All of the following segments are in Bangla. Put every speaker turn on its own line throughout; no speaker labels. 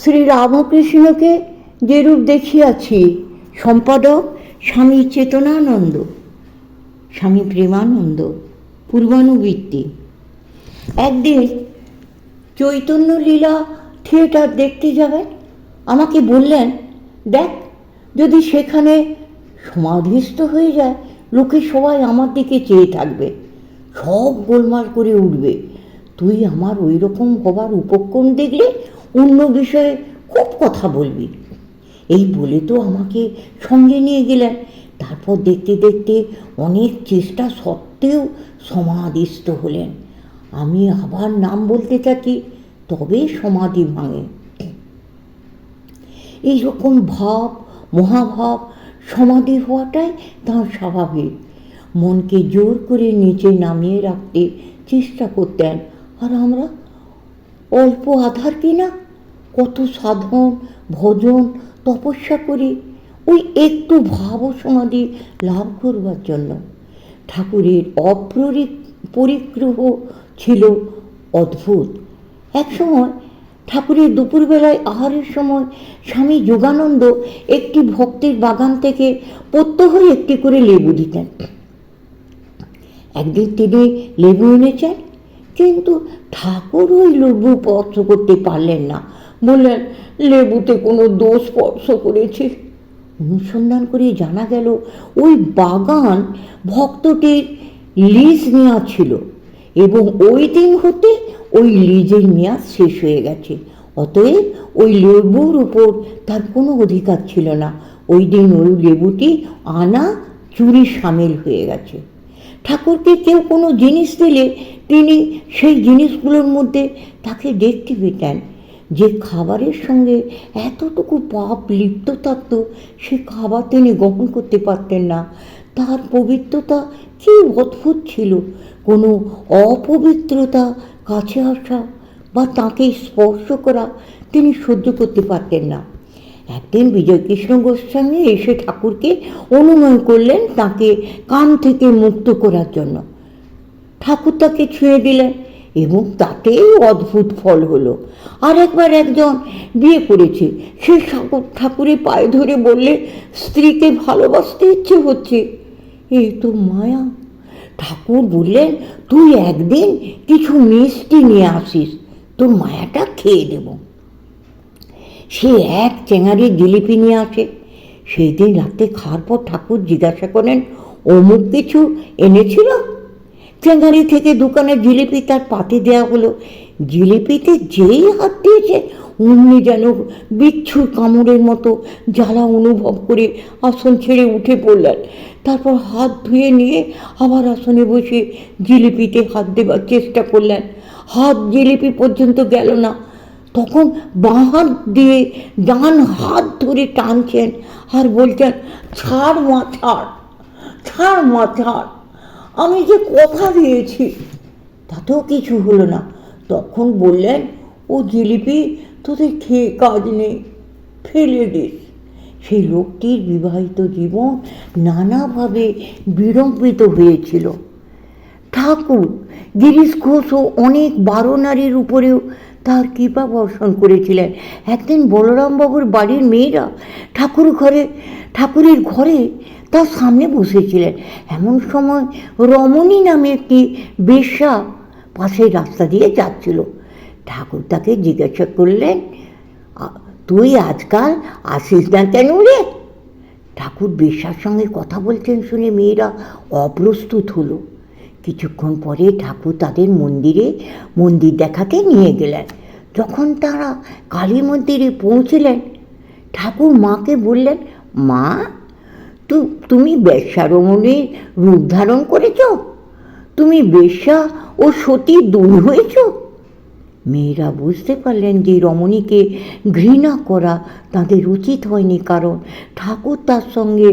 শ্রীরামকৃষ্ণকে যেরূপ দেখিয়াছি, সম্পাদক স্বামী চেতনানন্দ, স্বামী প্রেমানন্দ, পূর্বানুবৃত্তি। একদিন চৈতন্য লীলা থিয়েটার দেখতে যাবেন, আমাকে বললেন, দেখ যদি সেখানে সমাধিস্থ হয়ে যায়, লোকে সবাই আমার দিকে চেয়ে থাকবে, সব গোলমাল করে উঠবে, তুই আমার ওই রকম হবার উপক্রম দেখলে অন্য বিষয়ে খুব কথা বলবি। এই বলে তো আমাকে সঙ্গে নিয়ে গেলেন। তারপর দেখতে দেখতে অনেক চেষ্টা সত্ত্বেও সমাধিস্থ হলেন। আমি আবার নাম বলতে থাকি, তবে সমাধি ভাঙে। এইরকম ভাব, মহাভাব, সমাধি হওয়াটাই তাঁর স্বাভাবিক। মনকে জোর করে নিচে নামিয়ে রাখতে চেষ্টা করতেন। আর আমরা অল্প আধার কিনা কত সাধন, ভজন, তপস্যা করি ওই একটু ভাব সমাধি লাভ করবার জন্য। ঠাকুরের পরিগ্রহ ছিল অদ্ভুত। একসময় ঠাকুরের দুপুরবেলায় আহারের সময় স্বামী যোগানন্দ একটি ভক্তের বাগান থেকে প্রত্যহ একটি করে লেবু দিতেন। একদিন তিনি লেবু এনেছেন, কিন্তু ঠাকুর ওই লেবু স্পর্শ করতে পারলেন না। বললেন, লেবুতে কোনো দোষ স্পর্শ করেছে। অনুসন্ধান করে জানা গেল ওই বাগান ভক্তটির লিজ নেওয়া ছিল এবং ওই দিন হতে ওই লিজের মেয়াদ শেষ হয়ে গেছে। অতএব ওই লেবুর উপর তার কোনো অধিকার ছিল না। ওই দিন ওই লেবুটি আনা চুরি সামিল হয়ে গেছে। ঠাকুরকে কেউ কোনো জিনিস দিলে তিনি সেই জিনিসগুলোর মধ্যে তাকে দেখতে পেতেন। যে খাবারের সঙ্গে এতটুকু পাপ লিপ্ত থাকত, সে খাবার তিনি গ্রহণ করতে পারতেন না। তার পবিত্রতা কি অদ্ভুত ছিল। কোনো অপবিত্রতা কাছে আসা বা তাকে স্পর্শ করা তিনি সহ্য করতে পারতেন না। একদিন বিজয়কৃষ্ণ গোস্বামী এসে ঠাকুরকে অনুনয় করলেন তাকে কাম থেকে মুক্ত করার জন্য। ঠাকুর তাকে ছুঁয়ে দিলেন এবং তাতেই অদ্ভুত ফল হলো। আর একবার একজন বিয়ে করেছে, সে ঠাকুরের পায়ে ধরে বললে, স্ত্রীকে ভালোবাসতে ইচ্ছে হচ্ছে। এই তো মায়া। ঠাকুর বললেন, তুই একদিন কিছু মিষ্টি নিয়ে আসিস, তোর মায়াটা খেয়ে দেব। সে এক চেঙারি জিলিপি নিয়ে আসে। সেই দিন রাতে খাওয়ার পর ঠাকুর জিজ্ঞাসা করেন, অমুক কিছু এনেছিল? চেঙারি থেকে দোকানের জিলিপি তার পাতে দেওয়া হলো। জিলিপিতে যেই হাত দিয়েছে, অমনি যেন বিচ্ছুর কামড়ের মতো জ্বালা অনুভব করে আসন ছেড়ে উঠে পড়লেন। তারপর হাত ধুয়ে নিয়ে আবার আসনে বসে জিলিপিতে হাত দেবার চেষ্টা করলেন। হাত জিলিপি পর্যন্ত গেল না। তখন বাঁ হাত দিয়ে ডান হাত ধরে টানছেন আর বলছেন, ছাড় মা, ছাড়, ছাড় মা, ছাড়, আমি যে কথা দিয়েছি। তাতেও কিছু হলো না। তখন বললেন, ও জিলিপি তোদের খেয়ে কাজ নেই, ফেলে দিস। সেই লোকটির বিবাহিত জীবন নানাভাবে বিড়ম্বিত হয়েছিল। ঠাকুর গিরিশ ঘোষও অনেক বারনারীর উপরেও তার কৃপা বর্ষণ করেছিলেন। একদিন বলরামবাবুর বাড়ির মেয়েরা ঠাকুরের ঘরে তার সামনে বসেছিলেন। এমন সময় রমণী নামে একটি বেশ্যা পাশের রাস্তা দিয়ে যাচ্ছিল। ঠাকুর তাকে জিজ্ঞাসা করলেন, তুই আজকাল আসিস না কেন রে? ঠাকুর বেশ্যার সঙ্গে কথা বলছেন শুনে মেয়েরা অপ্রস্তুত হলো। কিছুক্ষণ পরে ঠাকুর তাদের মন্দির দেখাতে নিয়ে গেলেন। যখন তারা কালী মন্দিরে পৌঁছলেন, ঠাকুর মাকে বললেন, মা, তুমি বেশ্যা রমণীর রূপ ধারণ করেছ? তুমি বেশ্যা ও সতী দুই হয়েছ? মেয়েরা বুঝতে পারলেন যে রমণীকে ঘৃণা করা তাদের উচিত হয়নি, কারণ ঠাকুর তার সঙ্গে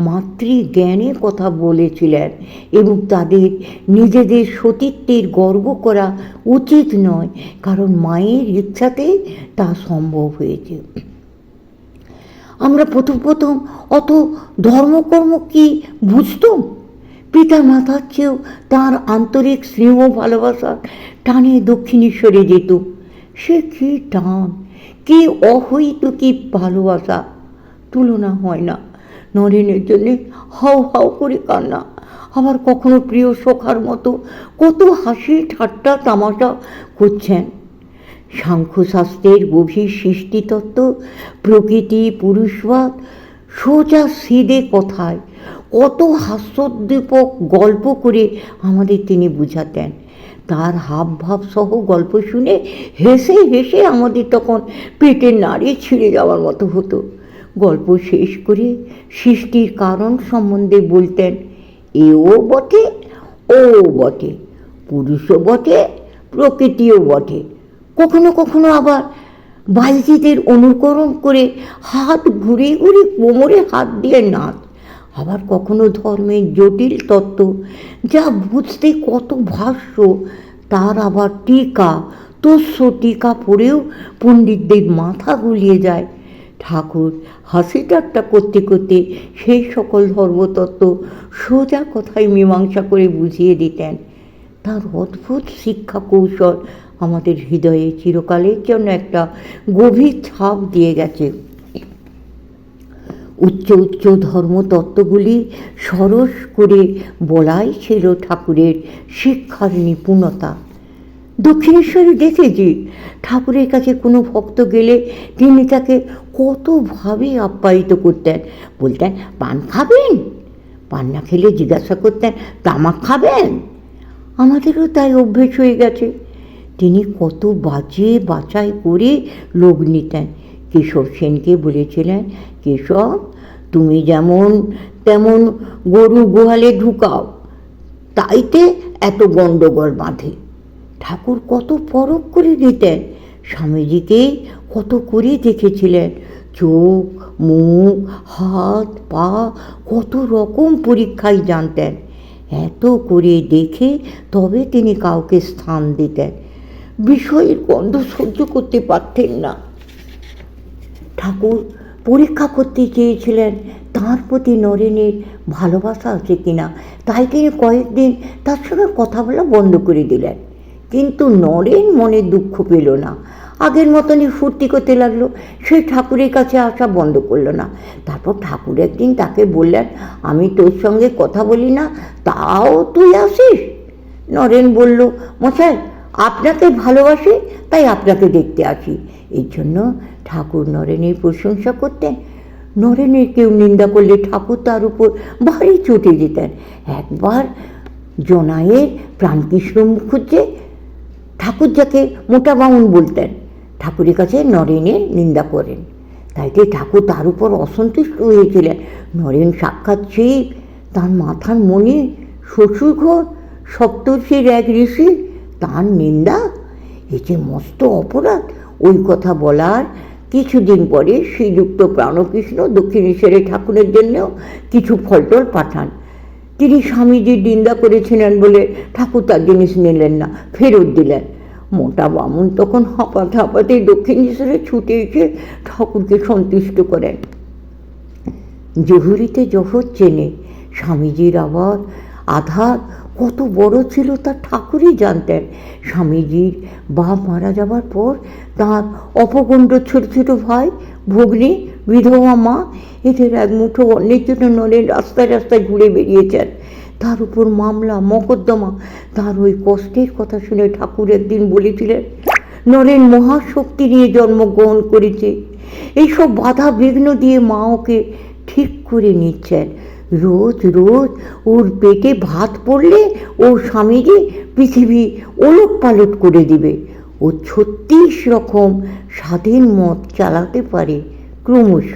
মাতৃজ্ঞানে কথা বলেছিলেন এবং তাদের নিজেদের সতীত্বের গর্ব করা উচিত নয়, কারণ মায়ের ইচ্ছাতেই তা সম্ভব হয়েছে। আমরা প্রথম অত ধর্মকর্ম কি বুঝতাম? পিতা মাতার চেয়েও তাঁর আন্তরিক স্নেহ ভালোবাসা টানে দক্ষিণেশ্বরে যেত। সে কি টান! কি অহৈতুকী ভালোবাসা, তুলনা হয় না। নরেনের জন্যে হাউ হাউ করে কান্না, আবার কখনো প্রিয় সখার মতো কত হাসি ঠাট্টা তামাশা করছেন। সাংখ্যশাস্ত্রের গভীর সৃষ্টিতত্ত্ব, প্রকৃতি, পুরুষবাদ সোজা সিধে কথায় কত হাস্যোদ্দীপক গল্প করে আমাদের তিনি বুঝাতেন। তার হাবভাব সহ গল্প শুনে হেসে হেসে আমাদের তখন পেটের নাড়ি ছিঁড়ে যাওয়ার মতো হতো। গল্প শেষ করে সৃষ্টির কারণ সম্বন্ধে বলতেন, এও বটে, ও বটে, পুরুষও বটে, প্রকৃতিও বটে। কখনো কখনো আবার বাইজিদের অনুকরণ করে হাত ঘুরিয়ে ঘুরিয়ে কোমরে হাত দিয়ে নাচ। আবার কখনো ধর্মের জটিল তত্ত্ব, যা বুঝতে কত ভাষ্য, তার আবার টিকা, তস্য টিকা পড়েও পণ্ডিতদের মাথা গুলিয়ে যায়। ঠাকুর হাসি ঠাট্টা করতে করতে সেই সকল ধর্মতত্ত্ব সোজা কথায় মীমাংসা করে বুঝিয়ে দিতেন। তার অদ্ভুত শিক্ষা কৌশল আমাদের হৃদয়ে চিরকালের জন্য একটা গভীর ছাপ দিয়ে গেছে। উচ্চ উচ্চ ধর্মতত্ত্বগুলি সরস করে বলাই ছিল ঠাকুরের শিক্ষার নিপুণতা। দক্ষিণেশ্বরে দেখেছি, ঠাকুরের কাছে কোনো ভক্ত গেলে তিনি তাকে কতভাবে আপ্যায়িত করতেন। বলতেন, পান খাবেন? পান না খেলে জিজ্ঞাসা করতেন, তামাক খাবেন? আমাদেরও তাই অভ্যেস হয়ে গেছে। তিনি কত বাজিয়ে বাছাই করে লোক নিতেন। কেশব সেনকে বলেছিলেন, কেশব, তুমি যেমন তেমন গরু গোহালে ঢুকাও, তাইতে এত গণ্ডগোল বাঁধে। ঠাকুর কত পরখ করে দিতেন। স্বামীজিকে কত করে দেখেছিলেন, চোখ, মুখ, হাত, পা কত রকম পরীক্ষায় জানতেন। এত করে দেখে তবে তিনি কাউকে স্থান দিতেন। বিষয়ের গন্ধ সহ্য করতে পারতেন না। ঠাকুর পরীক্ষা করতে চেয়েছিলেন তাঁর প্রতি নরেনের ভালোবাসা আছে কিনা, তাই তিনি কয়েকদিন তার সঙ্গে কথা বলা বন্ধ করে দিলেন। কিন্তু নরেন মনে দুঃখ পেল না, আগের মতনই ফুর্তি করতে লাগলো। সে ঠাকুরের কাছে আসা বন্ধ করলো না। তারপর ঠাকুর একদিন তাকে বললেন, আমি তোর সঙ্গে কথা বলি না, তাও তুই আসিস? নরেন বলল, মশাই, আপনাকে ভালোবাসি তাই আপনাকে দেখতে আসি। এই জন্য ঠাকুর নরেনের প্রশংসা করতেন। নরেনের কেউ নিন্দা করলে ঠাকুর তার উপর ভারী চটে যেতেন। একবার জনায়ের প্রাণকৃষ্ণ মুখুজ্জে, ঠাকুর যাকে মোটা বামুন বলতেন, ঠাকুরের কাছে নরেনের নিন্দা করেন। তাইতে ঠাকুর তার উপর অসন্তুষ্ট হয়েছিলেন। নরেন সাক্ষাৎ শিব, তার মাথার মণি, শ্বশুরঘর, সপ্তর্ষির এক ঋষি, তার নিন্দা, এই যে মস্ত অপরাধ। ওই কথা বলার কিছুদিন পরে শ্রীযুক্ত প্রাণকৃষ্ণ দক্ষিণেশ্বরে ঠাকুরের জন্যও কিছু ফলটল পাঠান। তিনি স্বামীজির নিন্দা করেছিলেন বলে ঠাকুর তার জিনিস নিলেন না, ফেরত দিলেন। মোটা বামুন তখন হাঁপাতে হাঁপাতে দক্ষিণেশ্বরে ছুটে এসে ঠাকুরকে সন্তুষ্ট করেন। জহুরিতে জহর চেনে। স্বামীজির আবার আধার কত বড় ছিল তা ঠাকুরই জানতেন। স্বামীজির বাপ মারা যাবার পর তাঁর অপগণ্ড ছোট ছোট ভাই, ভগ্নী, বিধবা মা, এদের এক মুঠো অন্যের জন্য নরেন রাস্তায় রাস্তায় ঘুরে বেরিয়েছেন। তার উপর মামলা মকদ্দমা। তার ওই কষ্টের কথা শুনে ঠাকুর একদিন বলেছিলেন, নরেন মহাশক্তি নিয়ে জন্মগ্রহণ করেছে, এইসব বাধা বিঘ্ন দিয়ে মা ওকে ঠিক করে নিচ্ছেন। রোজ রোজ ওর পেটে ভাত পড়লে ও স্বামীজি পৃথিবী ওলট পালট করে দিবে। ও 36 রকম স্বাধীন মত চালাতে পারে ক্রমশ।